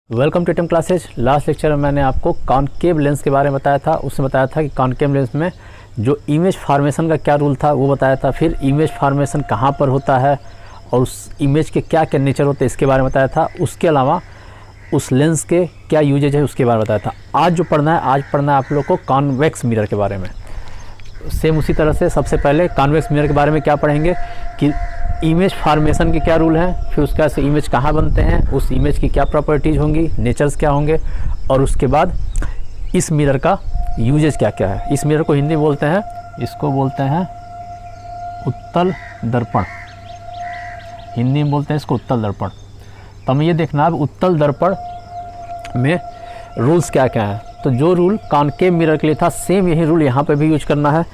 Welcome to टेम classes. Last lecture में मैंने आपको कॉनकेव लेंस के बारे में बताया था। उसमें बताया था कि कॉनकेव लेंस में जो इमेज फार्मेशन का क्या रूल था वो बताया था। फिर इमेज फार्मेशन कहाँ पर होता है और उस इमेज के क्या क्या नेचर होते हैं इसके बारे में बताया था। उसके अलावा उस लेंस के क्या यूजेज है उसके बारे में बताया था। आज जो पढ़ना है, आज पढ़ना है आप लोग को कॉन्वेक्स मिरर के बारे में। सेम उसी तरह से सबसे पहले कॉन्वेक्स मिरर के बारे में क्या पढ़ेंगे कि इमेज फार्मेशन के क्या रूल हैं, फिर उसके बाद से इमेज कहाँ बनते हैं, उस इमेज की क्या प्रॉपर्टीज़ होंगी, नेचर्स क्या होंगे, और उसके बाद इस मिरर का यूजेज क्या क्या है। इस मिरर को हिंदी बोलते हैं, इसको बोलते हैं उत्तल दर्पण। हिंदी में बोलते हैं इसको उत्तल दर्पण। तो हमें ये देखना है उत्तल दर्पण में रूल्स क्या क्या हैं। तो जो रूल कॉनकेव मिरर के लिए था सेम यही रूल यहाँ पे भी यूज करना है।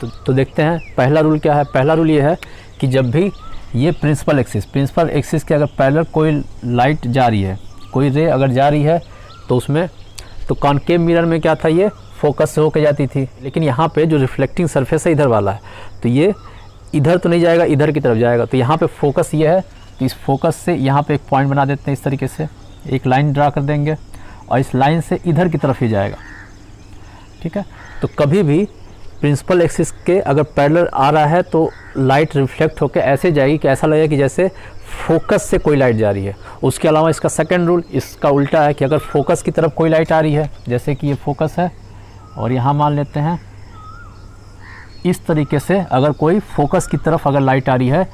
तो देखते हैं पहला रूल क्या है। पहला रूल ये है कि जब भी ये प्रिंसिपल एक्सिस के अगर पैरेलल कोई लाइट जा रही है, कोई रे अगर जा रही है तो उसमें तो कॉनकेव मिरर में क्या था, ये फोकस से होकर जाती थी। लेकिन यहाँ पे जो रिफ्लेक्टिंग सरफेस है इधर वाला है, तो ये इधर तो नहीं जाएगा, इधर की तरफ जाएगा। तो यहाँ पे फोकस ये है, तो इस फोकस से यहाँ पे एक पॉइंट बना देते हैं। इस तरीके से एक लाइन ड्रा कर देंगे और इस लाइन से इधर की तरफ ही जाएगा। ठीक है, तो कभी भी प्रिंसिपल एक्सिस के अगर पैरेलल आ रहा है तो लाइट रिफ्लेक्ट होकर ऐसे जाएगी कि ऐसा लगेगा कि जैसे फोकस से कोई लाइट जा रही है। उसके अलावा इसका सेकंड रूल इसका उल्टा है कि अगर फोकस की तरफ कोई लाइट आ रही है, जैसे कि ये फोकस है और यहाँ मान लेते हैं इस तरीके से, अगर कोई फोकस की तरफ अगर लाइट आ रही है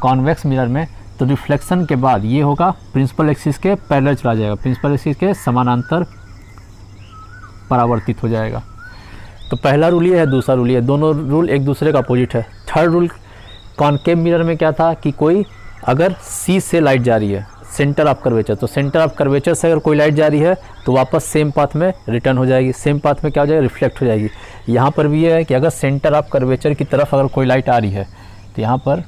कॉन्वेक्स मिरर में, तो रिफ्लेक्शन के बाद ये होगा प्रिंसिपल एक्सिस के पैरेलल चला जाएगा, प्रिंसिपल एक्सिस के समानांतर परावर्तित हो जाएगा। तो पहला रूल ये है, दूसरा रूल ये, दोनों रूल एक दूसरे का अपोजिट है। थर्ड रूल कॉनकेव मिरर में क्या था कि कोई अगर सी से लाइट जा रही है, सेंटर ऑफ कर्वेचर, तो सेंटर ऑफ कर्वेचर से अगर कोई लाइट जा रही है तो वापस सेम पाथ में रिटर्न हो जाएगी, सेम पाथ में क्या हो जाएगा, रिफ्लेक्ट हो जाएगी। यहाँ पर भी ये है कि अगर सेंटर ऑफ कर्वेचर की तरफ अगर कोई लाइट आ रही है तो यहाँ पर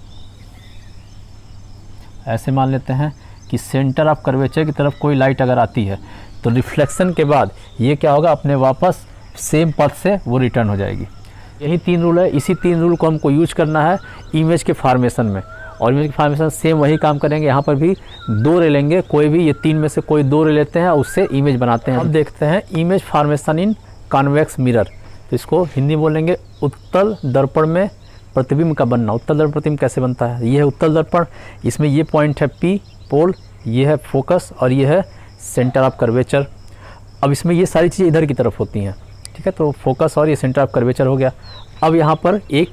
ऐसे मान लेते हैं कि सेंटर ऑफ कर्वेचर की तरफ कोई लाइट अगर आती है तो रिफ्लेक्शन के बाद ये क्या होगा, अपने वापस सेम पथ से वो रिटर्न हो जाएगी। यही तीन रूल है। इसी तीन रूल को हमको यूज करना है इमेज के फार्मेशन में, और इमेज के फार्मेशन सेम वही काम करेंगे। यहाँ पर भी दो रे लेंगे, कोई भी ये तीन में से कोई दो रे लेते हैं, उससे इमेज बनाते हैं। अब देखते हैं इमेज फार्मेशन इन कॉन्वेक्स मिरर। तो इसको हिंदी बोलेंगे उत्तल दर्पण में प्रतिबिंब का बनना। उत्तल दर्पण प्रतिबिंब कैसे बनता है, ये है उत्तल दर्पण, इसमें ये पॉइंट है P पोल, ये है फोकस और ये है सेंटर ऑफ कर्वेचर। अब इसमें ये सारी चीज़ें इधर की तरफ होती हैं। ठीक है, तो फोकस और ये सेंटर ऑफ कर्वेचर हो गया। अब यहाँ पर एक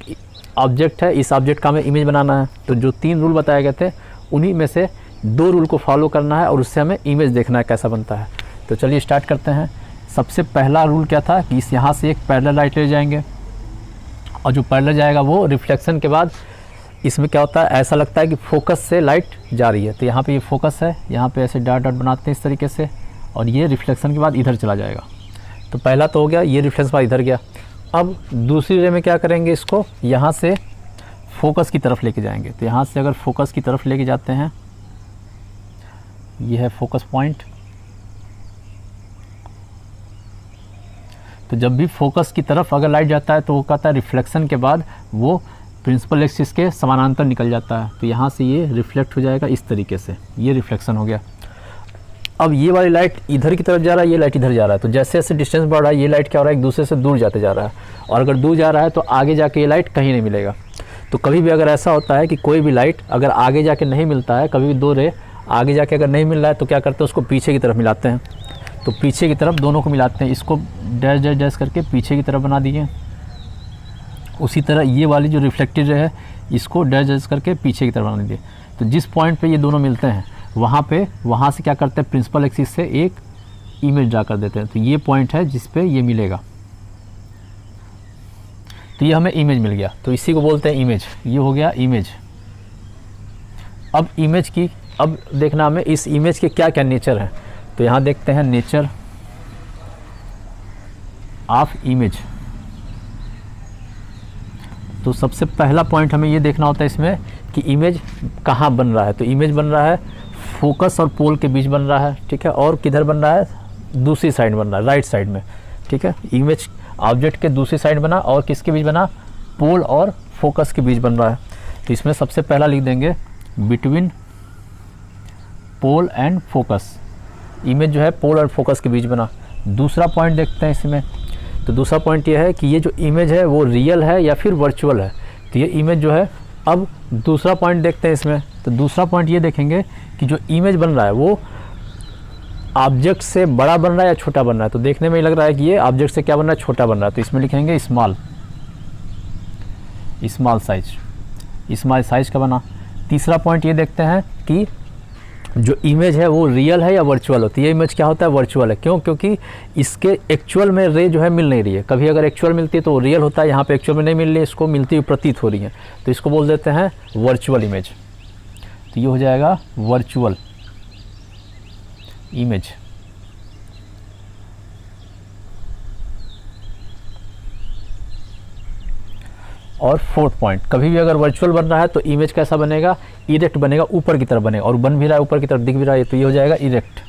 ऑब्जेक्ट है, इस ऑब्जेक्ट का हमें इमेज बनाना है। तो जो तीन रूल बताए गए थे उन्हीं में से दो रूल को फॉलो करना है और उससे हमें इमेज देखना है कैसा बनता है। तो चलिए स्टार्ट करते हैं। सबसे पहला रूल क्या था कि इस यहाँ से एक पैरेलल लाइट ले जाएंगे और जो पैरेलल जाएगा वो रिफ्लेक्शन के बाद इसमें क्या होता है, ऐसा लगता है कि फोकस से लाइट जा रही है। तो यहाँ पे ये फोकस है, यहाँ पे ऐसे डॉट डॉट बनाते हैं इस तरीके से, और ये रिफ्लेक्शन के बाद इधर चला जाएगा। तो पहला तो हो गया, ये रिफ्लेक्शन बाद इधर गया। अब दूसरी रे में क्या करेंगे, इसको यहाँ से फोकस की तरफ लेके जाएंगे। तो यहाँ से अगर फोकस की तरफ लेके जाते हैं, ये है फोकस पॉइंट। तो जब भी फोकस की तरफ अगर लाइट जाता है तो वो कहता है रिफ्लेक्शन के बाद वो प्रिंसिपल एक्सिस के समानांतर निकल जाता है। तो यहाँ से ये रिफ्लेक्ट हो जाएगा इस तरीके से, ये रिफ्लेक्शन हो गया। अब ये वाली लाइट इधर की तरफ जा रहा है, ये लाइट इधर जा रहा है। तो जैसे जैसे डिस्टेंस बढ़ रहा है ये लाइट क्या हो रहा है, एक दूसरे से दूर जाते जा रहा है। और अगर दूर जा रहा है तो आगे जाके ये लाइट कहीं नहीं मिलेगा। तो कभी भी अगर ऐसा होता है कि कोई भी लाइट अगर आगे जाके नहीं मिलता है, कभी भी दो रे आगे जाके अगर नहीं मिल रहा है तो क्या करते हैं, उसको पीछे की तरफ मिलाते हैं। तो पीछे की तरफ दोनों को मिलाते हैं, इसको डैश डैश डैश करके पीछे की तरफ बना दिए। उसी तरह ये वाली जो रिफ्लेक्टेड रे है इसको डैश डैश करके पीछे की तरफ बना दिए। तो जिस पॉइंट पे ये दोनों मिलते हैं वहाँ से क्या करते हैं, प्रिंसिपल एक्सिस से एक इमेज ड्रा कर देते हैं। तो ये पॉइंट है जिस पे ये मिलेगा, तो ये हमें इमेज मिल गया। तो इसी को बोलते हैं इमेज, ये हो गया इमेज। अब इमेज की अब देखना हमें इस इमेज के क्या क्या नेचर हैं। तो यहाँ देखते हैं नेचर ऑफ इमेज। तो सबसे पहला पॉइंट हमें ये देखना होता है इसमें कि इमेज कहाँ बन रहा है। तो इमेज बन रहा है फोकस और पोल के बीच बन रहा है। ठीक है, और किधर बन रहा है, दूसरी साइड बन रहा है, राइट साइड में। ठीक है, इमेज ऑब्जेक्ट के दूसरी साइड बना और किसके बीच बना, पोल और फोकस के बीच बन रहा है। तो इसमें सबसे पहला लिख देंगे between pole and focus. Image जो है पोल और फोकस के बीच बना। दूसरा पॉइंट देखते हैं इसमें, तो दूसरा पॉइंट ये है कि ये जो इमेज है वो रियल है या फिर वर्चुअल है। तो ये इमेज जो है, अब दूसरा पॉइंट देखते हैं इसमें, तो दूसरा पॉइंट ये देखेंगे कि जो इमेज बन रहा है वो ऑब्जेक्ट से बड़ा बन रहा है या छोटा बन रहा है। तो देखने में लग रहा है कि ये ऑब्जेक्ट से क्या बन रहा है, छोटा बन रहा है, तो इसमें लिखेंगे स्मॉल साइज का बना। तीसरा पॉइंट ये देखते हैं कि जो इमेज है वो रियल है या वर्चुअल होती है। ये इमेज क्या होता है, वर्चुअल है। क्यों? क्योंकि इसके एक्चुअल में रे जो है मिल नहीं रही है। कभी अगर एक्चुअल मिलती है तो वो रियल होता है, यहाँ पे एक्चुअल में नहीं मिल रही है, इसको मिलती हुई प्रतीत हो रही है, तो इसको बोल देते हैं वर्चुअल इमेज। तो ये हो जाएगा वर्चुअल इमेज। और फोर्थ पॉइंट, कभी भी अगर वर्चुअल बन रहा है तो इमेज कैसा बनेगा, इरेक्ट बनेगा, ऊपर की तरफ बनेगा, और बन भी रहा है ऊपर की तरफ, दिख भी रहा है, तो ये हो जाएगा इरेक्ट।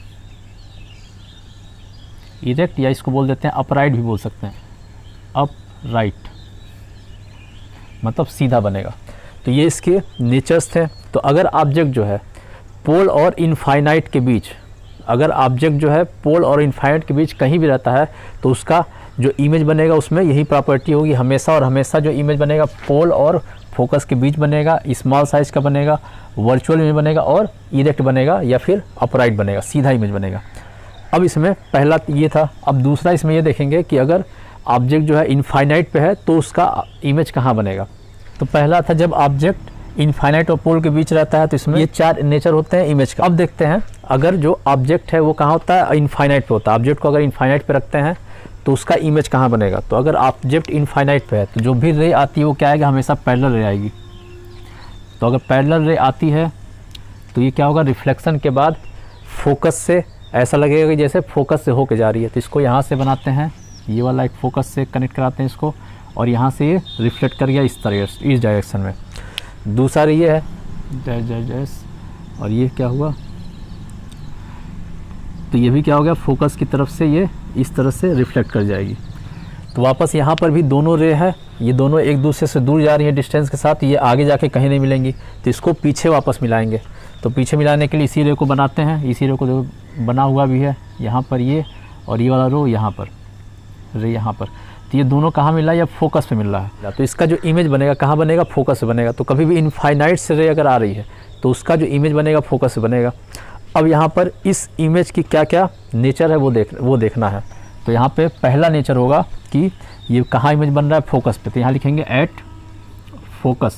या इसको बोल देते हैं अपराइट भी बोल सकते हैं, अपराइट मतलब सीधा बनेगा। तो ये इसके नेचर्स थे। तो अगर ऑब्जेक्ट जो है पोल और इनफाइनाइट के बीच, अगर ऑब्जेक्ट जो है पोल और इनफाइनाइट के बीच कहीं भी रहता है तो उसका जो इमेज बनेगा उसमें यही प्रॉपर्टी होगी, हमेशा और हमेशा जो इमेज बनेगा पोल और फोकस के बीच बनेगा, स्मॉल साइज का बनेगा, वर्चुअल इमेज बनेगा, और इरेक्ट बनेगा या फिर अपराइट बनेगा, सीधा इमेज बनेगा। अब इसमें पहला ये था। अब दूसरा इसमें ये देखेंगे कि अगर ऑब्जेक्ट जो है इनफाइनाइट पे है तो उसका इमेज कहाँ बनेगा। तो पहला था जब ऑब्जेक्ट इनफाइनाइट और पोल के बीच रहता है, तो इसमें ये 4 नेचर होते हैं इमेज का। अब देखते हैं अगर जो ऑब्जेक्ट है वो कहाँ होता है, इनफाइनाइट पे होता है। ऑब्जेक्ट को अगर इनफाइनाइट पे रखते हैं तो उसका इमेज कहाँ बनेगा। तो अगर ऑब्जेक्ट इनफाइनाइट पे है तो जो भी रे आती है वो क्या आएगा, हमेशा पैरेलल रे आएगी। तो अगर पैरेलल रे आती है तो ये क्या होगा, रिफ्लेक्शन के बाद फोकस से ऐसा लगेगा कि जैसे फोकस से होके जा रही है। तो इसको यहाँ से बनाते हैं, ये वाला एक फोकस से कनेक्ट कराते हैं इसको, और यहाँ से ये रिफ्लेक्ट कर गया इस तरह, इस डायरेक्शन में। दूसरा ये है और ये क्या हुआ, तो ये भी क्या हो गया, फोकस की तरफ से ये इस तरह से रिफ्लेक्ट कर जाएगी। तो वापस यहाँ पर भी दोनों रे है, ये दोनों एक दूसरे से दूर जा रही है डिस्टेंस के साथ, ये आगे जाके कहीं नहीं मिलेंगी, तो इसको पीछे वापस मिलाएंगे। तो पीछे मिलाने के लिए इसी रे को बनाते हैं, इसी रे को जो बना हुआ भी है यहाँ पर ये, और ये वाला रो यहाँ पर, रे यहाँ पर। तो ये दोनों कहाँ मिला, या फोकस पे मिल रहा है। तो इसका जो इमेज बनेगा कहाँ बनेगा, फोकस से बनेगा। तो कभी भी इनफाइनाइट से रे अगर आ रही है तो उसका जो इमेज बनेगा फोकस से बनेगा। अब यहाँ पर इस इमेज की क्या क्या नेचर है वो देखना है। तो यहाँ पे पहला नेचर होगा कि ये कहाँ इमेज बन रहा है, फोकस पे। तो यहाँ लिखेंगे एट फोकस,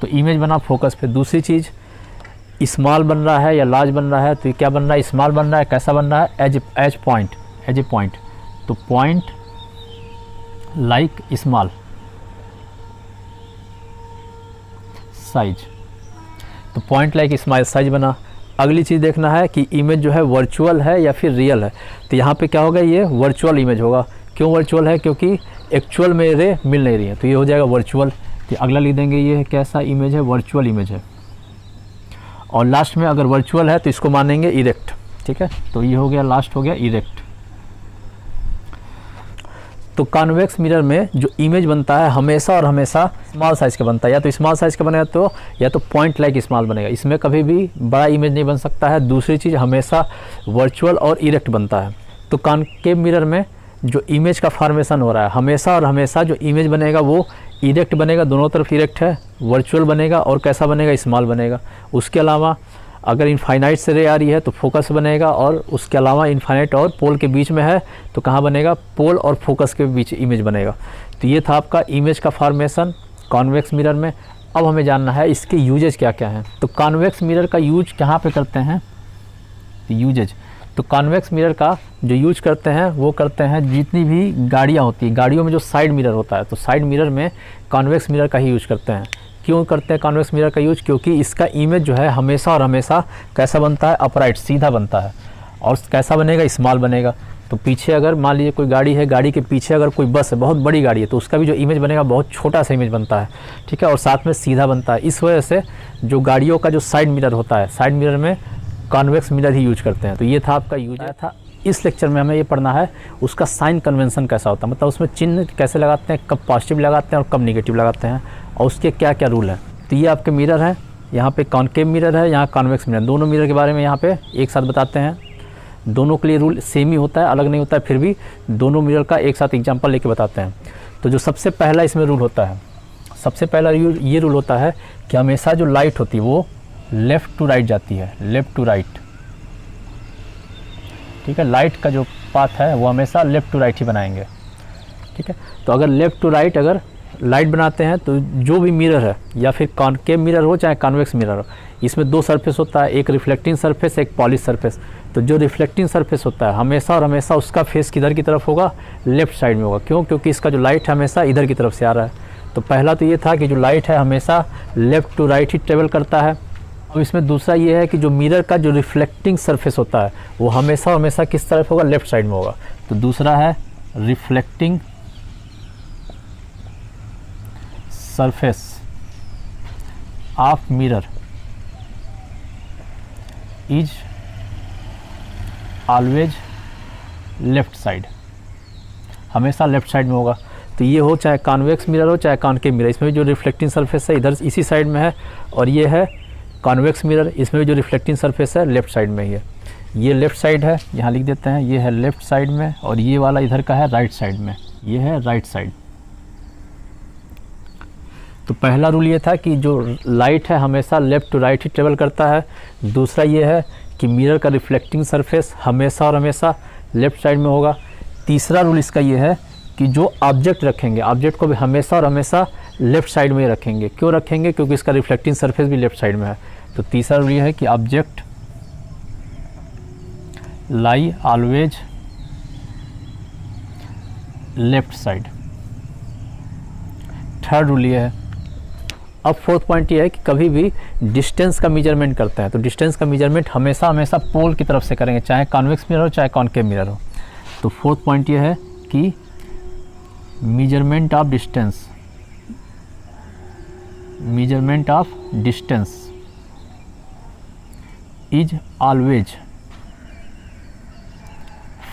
तो इमेज बना फोकस पे। दूसरी चीज़, स्मॉल बन रहा है या लार्ज बन रहा है, तो ये क्या बन रहा है, स्मॉल बन रहा है। कैसा बन रहा है, एज ए पॉइंट। तो पॉइंट लाइक स्मॉल साइज, तो पॉइंट लाइक स्मॉल साइज बना। अगली चीज़ देखना है कि इमेज जो है वर्चुअल है या फिर रियल है। तो यहाँ पे क्या होगा, ये वर्चुअल इमेज होगा। क्यों वर्चुअल है, क्योंकि एक्चुअल में रे मिल नहीं रही है, तो ये हो जाएगा वर्चुअल। तो अगला लिख देंगे, ये कैसा इमेज है, वर्चुअल इमेज है। और लास्ट में अगर वर्चुअल है तो इसको मानेंगे इरेक्ट। ठीक है, तो ये हो गया, लास्ट हो गया इरेक्ट। तो कॉन्वेक्स मिरर में जो इमेज बनता है हमेशा और हमेशा स्मॉल साइज़ का बनता है, या तो स्मॉल साइज़ का बनेगा तो या तो पॉइंट लाइक स्मॉल बनेगा। इसमें कभी भी बड़ा इमेज नहीं बन सकता है। दूसरी चीज़, हमेशा वर्चुअल और इरेक्ट बनता है। तो कॉन्केव मिरर में जो इमेज का फॉर्मेशन हो रहा है, हमेशा और हमेशा जो इमेज बनेगा वो इरेक्ट बनेगा, दोनों तरफ इरेक्ट है, वर्चुअल बनेगा, और कैसा बनेगा, स्मॉल बनेगा। उसके अलावा अगर इनफाइनाइट से रे आ रही है तो फोकस बनेगा, और उसके अलावा इनफाइनाइट और पोल के बीच में है तो कहाँ बनेगा, पोल और फोकस के बीच इमेज बनेगा। तो ये था आपका इमेज का फॉर्मेशन कॉन्वेक्स मिरर में। अब हमें जानना है इसके यूजेज क्या क्या हैं। तो कॉन्वेक्स मिरर का यूज कहाँ पे करते हैं, यूजेज। तो कॉन्वेक्स मिरर का जो यूज करते हैं वो करते हैं जितनी भी गाड़ियाँ होती हैं, गाड़ियों में जो साइड मिरर होता है, तो साइड मिरर में कॉन्वेक्स मिरर का ही यूज करते हैं। क्यों करते हैं कॉन्वेक्स मिरर का यूज, क्योंकि इसका इमेज जो है हमेशा और हमेशा कैसा बनता है, अपराइट, सीधा बनता है। और कैसा बनेगा, स्मॉल बनेगा। तो पीछे अगर मान लीजिए कोई गाड़ी है, गाड़ी के पीछे अगर कोई बस है, बहुत बड़ी गाड़ी है, तो उसका भी जो इमेज बनेगा बहुत छोटा सा इमेज बनता है। ठीक है, और साथ में सीधा बनता है। इस वजह से जो गाड़ियों का जो साइड मिरर होता है, साइड मिरर में कॉन्वेक्स मिरर ही यूज करते हैं। तो ये था आपका यूज था। इस लेक्चर में हमें ये पढ़ना है उसका साइन कन्वेंशन कैसा होता है, मतलब उसमें चिन्ह कैसे लगाते हैं, कब पॉजिटिव लगाते हैं और कब निगेटिव लगाते हैं, और उसके क्या क्या रूल हैं। तो ये आपके मिरर हैं, यहाँ पे कॉनकेव मिरर है, यहाँ कॉन्वेक्स मिरर, दोनों मिरर के बारे में यहाँ पे एक साथ बताते हैं। दोनों के लिए रूल सेम ही होता है, अलग नहीं होता है, फिर भी दोनों मिरर का एक साथ एग्जांपल लेके बताते हैं। तो जो सबसे पहला इसमें रूल होता है, सबसे पहला ये रूल होता है कि हमेशा जो लाइट होती है वो लेफ़्ट टू राइट जाती है, लेफ़्ट टू राइट, ठीक है। लाइट का जो पाथ है वो हमेशा लेफ़्ट टू राइट ही बनाएंगे, ठीक है। तो अगर लेफ़्ट टू राइट अगर लाइट बनाते हैं तो जो भी मिरर है, या फिर कॉनकेव मिरर हो चाहे कॉन्वेक्स मिरर हो, इसमें दो सरफेस होता है, एक रिफ्लेक्टिंग सरफेस, एक पॉलिश सरफेस। तो जो रिफ्लेक्टिंग सरफेस होता है हमेशा और हमेशा उसका फेस किधर की तरफ होगा, लेफ़्ट साइड में होगा। क्यों? क्योंकि इसका जो लाइट है हमेशा इधर की तरफ से आ रहा है। तो पहला तो ये था कि जो लाइट है हमेशा लेफ़्ट टू राइट ही ट्रेवल करता है। अब इसमें दूसरा ये है कि जो मिरर का जो रिफ्लेक्टिंग सरफेस होता है वो हमेशा हमेशा किस तरफ होगा, लेफ़्ट साइड में होगा। तो दूसरा है reflecting surface of mirror is always left side, हमेशा लेफ्ट साइड में होगा। तो ये हो चाहे कॉन्वेक्स मिरर हो चाहे कॉनकेव मिरर, इसमें भी जो रिफ्लेक्टिंग सरफेस है इधर इसी साइड में है, और ये है कॉन्वेक्स मिरर, इसमें भी जो रिफ्लेक्टिंग सरफेस है लेफ्ट साइड में ही है। ये लेफ़्ट साइड है, यहाँ लिख देते हैं, ये है लेफ़्ट साइड में, और ये वाला इधर का है राइट साइड में, ये है राइट साइड। तो पहला रूल ये था कि जो लाइट है हमेशा लेफ़्ट टू राइट ही ट्रेवल करता है। दूसरा ये है कि मिरर का रिफ्लेक्टिंग सरफेस हमेशा और हमेशा लेफ़्ट साइड में होगा। तीसरा रूल इसका ये है कि जो ऑब्जेक्ट रखेंगे, ऑब्जेक्ट को भी हमेशा और हमेशा लेफ़्ट साइड में ही रखेंगे। क्यों रखेंगे? क्योंकि इसका रिफ्लेक्टिंग सरफेस भी लेफ़्ट साइड में है। तो तीसरा रूल ये है कि object lie always left side. Third rule ये है। अब फोर्थ पॉइंट ये है कि कभी भी डिस्टेंस का मेजरमेंट करते हैं तो डिस्टेंस का मेजरमेंट हमेशा हमेशा पोल की तरफ से करेंगे, चाहे कॉन्वेक्स मिरर हो चाहे कॉनकेव मिरर हो। तो फोर्थ पॉइंट ये है कि measurement of distance, measurement of distance is always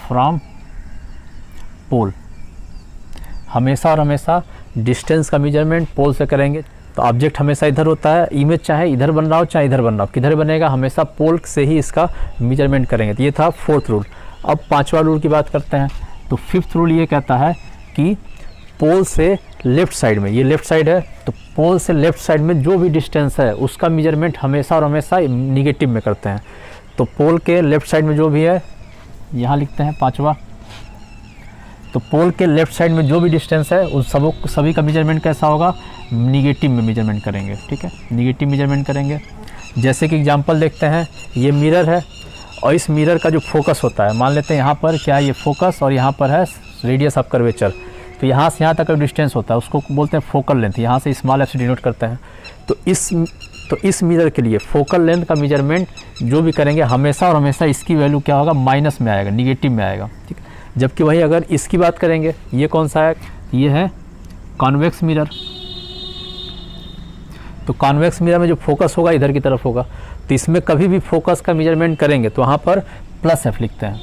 from pole. हमेशा और हमेशा डिस्टेंस का मेजरमेंट पोल से करेंगे। तो ऑब्जेक्ट हमेशा इधर होता है, इमेज चाहे इधर बन रहा हो चाहे इधर बन रहा हो, किधर बनेगा हमेशा पोल से ही इसका मेजरमेंट करेंगे। तो ये था फोर्थ रूल। अब पांचवा रूल की बात करते हैं। तो फिफ्थ रूल ये कहता है कि पोल से लेफ़्ट साइड में, ये लेफ़्ट साइड है, तो पोल से लेफ़्ट साइड में जो भी डिस्टेंस है उसका मेजरमेंट हमेशा और हमेशा निगेटिव में करते हैं। तो पोल के लेफ़्ट साइड में जो भी है, यहाँ लिखते हैं पाँचवा, तो पोल के लेफ़्ट साइड में जो भी डिस्टेंस है उन सभी का मेजरमेंट कैसा होगा, निगेटिव में मेजरमेंट करेंगे, ठीक है, निगेटिव मेजरमेंट करेंगे। जैसे कि एग्जांपल देखते हैं, ये मिरर है और इस मिरर का जो फोकस होता है, मान लेते हैं यहाँ पर क्या है, ये फोकस और यहाँ पर है रेडियस ऑफ कर्वेचर। तो यहाँ से यहाँ तक का डिस्टेंस होता है उसको बोलते हैं फोकल लेंथ, यहाँ से स्मॉल एफ से डिनोट करते हैं। तो इस मिरर के लिए फोकल लेंथ का मेजरमेंट जो भी करेंगे हमेशा और हमेशा इसकी वैल्यू क्या होगा, माइनस में आएगा, निगेटिव में आएगा, ठीक है। जबकि वही अगर इसकी बात करेंगे, ये कौन सा है, ये है कॉन्वेक्स मिरर। तो कॉन्वेक्स मिरर में जो फोकस होगा इधर की तरफ होगा, तो इसमें कभी भी फोकस का मेजरमेंट करेंगे तो वहाँ पर प्लस एफ लिखते हैं।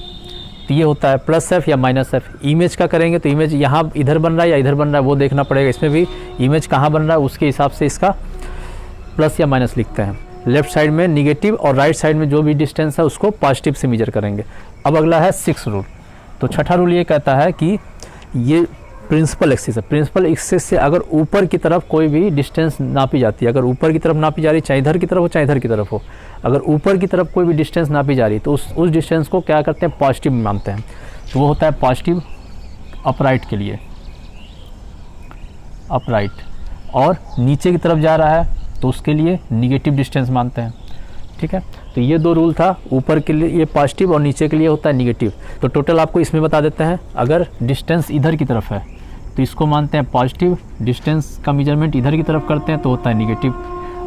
तो ये होता है प्लस एफ या माइनस एफ। इमेज का करेंगे तो इमेज यहाँ इधर बन रहा है या इधर बन रहा है वो देखना पड़ेगा। इसमें भी इमेज कहाँ बन रहा है उसके हिसाब से इसका प्लस या माइनस लिखते हैं। लेफ्ट साइड में निगेटिव और राइट साइड में जो भी डिस्टेंस है उसको पॉजिटिव से मेजर करेंगे। अब अगला है सिक्स रूल। तो छठा रूल ये कहता है कि ये प्रिंसिपल एक्सिस है, प्रिंसिपल एक्सिस से अगर ऊपर की तरफ कोई भी डिस्टेंस नापी जाती है, अगर ऊपर की तरफ नापी जा रही, चाहे इधर की तरफ हो चाहे इधर की तरफ हो, अगर ऊपर की तरफ कोई भी डिस्टेंस नापी जा रही तो उस डिस्टेंस को क्या करते हैं, पॉजिटिव मानते हैं। तो वो होता है पॉजिटिव अपराइट के लिए, अपराइट, और नीचे की तरफ जा रहा है तो उसके लिए निगेटिव डिस्टेंस मानते हैं, ठीक है। तो ये दो रूल था, ऊपर के लिए ये पॉजिटिव और नीचे के लिए होता है निगेटिव। तो टोटल आपको इसमें बता देते हैं, अगर डिस्टेंस इधर की तरफ है तो इसको मानते हैं पॉजिटिव, डिस्टेंस का मेजरमेंट इधर की तरफ करते हैं तो होता है निगेटिव।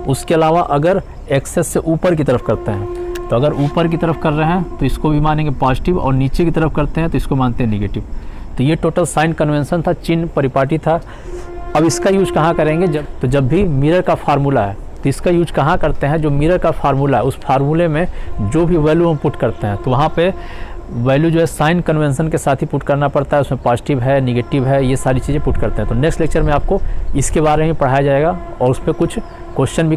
उसके अलावा अगर एक्सेस से ऊपर की तरफ करते हैं, तो अगर ऊपर की तरफ कर रहे हैं तो इसको भी मानेंगे पॉजिटिव, और नीचे की तरफ करते हैं तो इसको मानते हैं निगेटिव। तो ये टोटल साइन कन्वेंशन था, चिन्ह परिपाटी था। अब इसका यूज कहाँ करेंगे, जब भी मिरर का फार्मूला है तो इसका यूज कहाँ करते हैं, जो मिरर का फार्मूला है उस फार्मूले में जो भी वैल्यू हम पुट करते हैं तो वहाँ पे वैल्यू जो है साइन कन्वेंशन के साथ ही पुट करना पड़ता है। उसमें पॉजिटिव है, निगेटिव है, ये सारी चीज़ें पुट करते हैं। तो नेक्स्ट लेक्चर में आपको इसके बारे में पढ़ाया जाएगा और उस पर कुछ क्वेश्चन भी